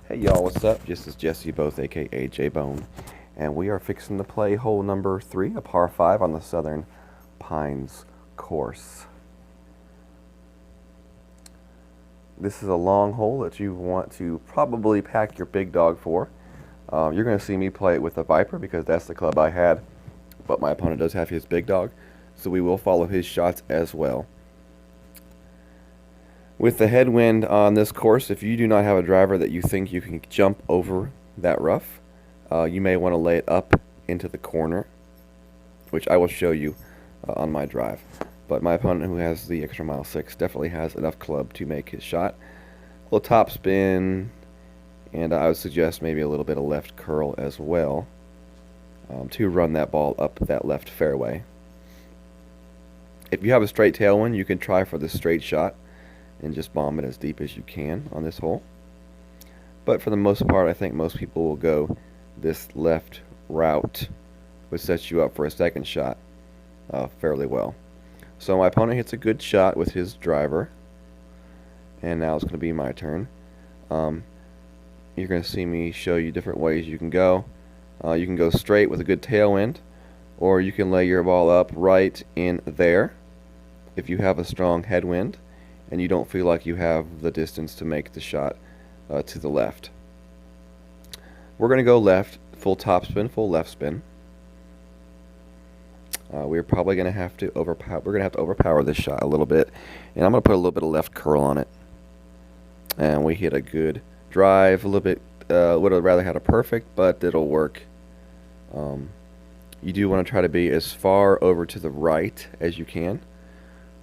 Hey y'all, what's up? This is Jesse Both, aka J Bone, and we are fixing to play hole number 3, a par 5 on the Southern Pines course. This is a long hole that you want to probably pack your big dog for. You're going to see me play it with the Viper because that's the club I had, but my opponent does have his big dog, so we will follow his shots as well. With the headwind on this course, if you do not have a driver that you think you can jump over that rough, you may want to lay it up into the corner, which I will show you on my drive. But my opponent, who has the extra mile 6, definitely has enough club to make his shot. A little top spin, and I would suggest maybe a little bit of left curl as well to run that ball up that left fairway. If you have a straight tailwind, you can try for the straight shot and just bomb it as deep as you can on this hole. But for the most part, I think most people will go this left route, which sets you up for a second shot fairly well. So my opponent hits a good shot with his driver, and now it's going to be my turn. You're going to see me show you different ways you can go. You can go straight with a good tailwind, or you can lay your ball up right in there if you have a strong headwind and you don't feel like you have the distance to make the shot to the left. We're going to go left, full top spin, full left spin. We're probably going to have to overpower this shot a little bit, and I'm going to put a little bit of left curl on it. And we hit a good drive, a little bit. Would have rather had a perfect, but it'll work. You do want to try to be as far over to the right as you can,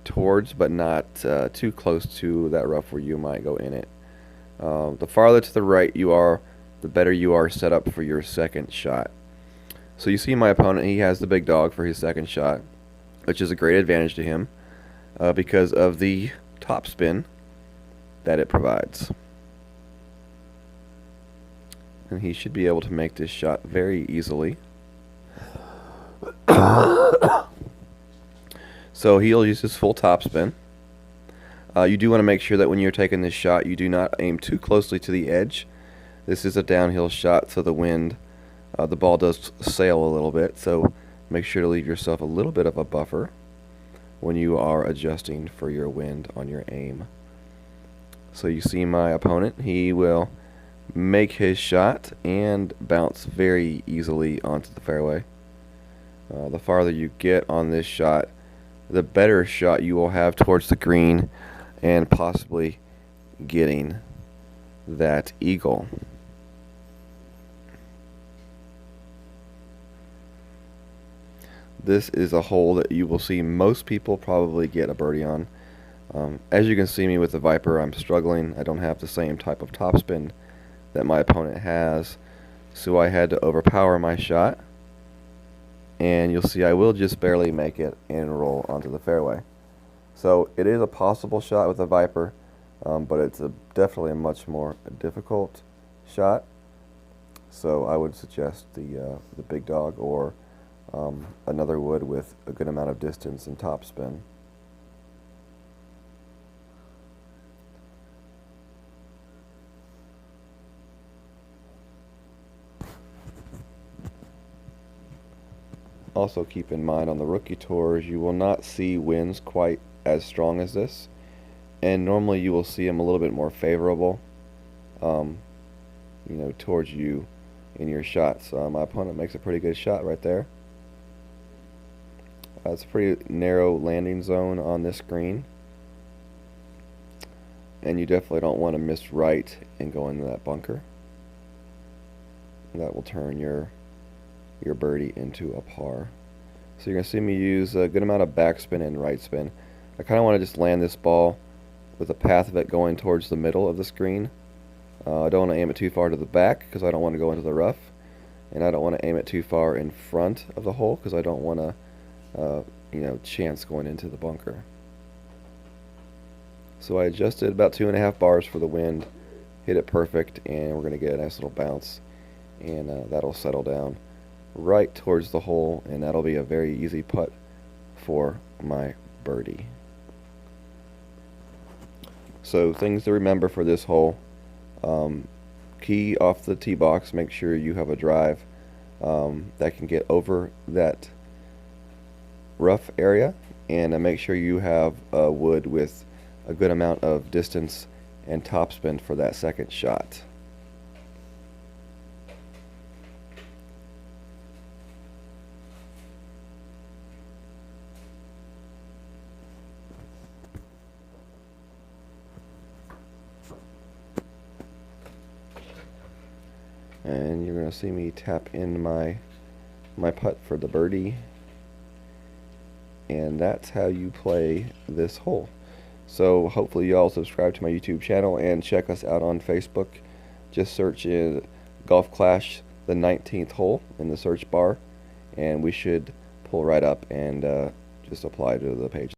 towards, but not too close to that rough where you might go in it. The farther to the right you are, the better you are set up for your second shot. So you see my opponent, he has the big dog for his second shot, which is a great advantage to him because of the top spin that it provides. And he should be able to make this shot very easily. So he'll use his full top spin. You do want to make sure that when you're taking this shot, you do not aim too closely to the edge. This is a downhill shot, so the wind, the ball does sail a little bit, so make sure to leave yourself a little bit of a buffer when you are adjusting for your wind on your aim. So you see my opponent, he will make his shot and bounce very easily onto the fairway. The farther you get on this shot, the better shot you will have towards the green and possibly getting that eagle. This is a hole that you will see most people probably get a birdie on. As you can see me with the Viper, I'm struggling. I don't have the same type of topspin that my opponent has, so I had to overpower my shot. And you'll see I will just barely make it and roll onto the fairway. So it is a possible shot with a Viper, but it's definitely a much more difficult shot. So I would suggest the big dog or another wood with a good amount of distance and topspin. Also keep in mind on the rookie tours you will not see winds quite as strong as this, and normally you will see them a little bit more favorable towards you in your shots. My opponent makes a pretty good shot right there. It's a pretty narrow landing zone on this green, and you definitely don't want to miss right and go into that bunker. That will turn your birdie into a par. So you're going to see me use a good amount of backspin and right spin. I kind of want to just land this ball with the path of it going towards the middle of the screen. I don't want to aim it too far to the back because I don't want to go into the rough, and I don't want to aim it too far in front of the hole because I don't want to chance going into the bunker. So I adjusted about 2.5 bars for the wind, hit it perfect, and we're going to get a nice little bounce, and that'll settle down right towards the hole, and that'll be a very easy putt for my birdie. So things to remember for this hole, key off the tee box. Make sure you have a drive that can get over that rough area, and make sure you have wood with a good amount of distance and topspin for that second shot. And you're going to see me tap in my putt for the birdie. And that's how you play this hole. So hopefully you all subscribe to my YouTube channel and check us out on Facebook. Just search in Golf Clash the 19th hole in the search bar, and we should pull right up and just apply to the page.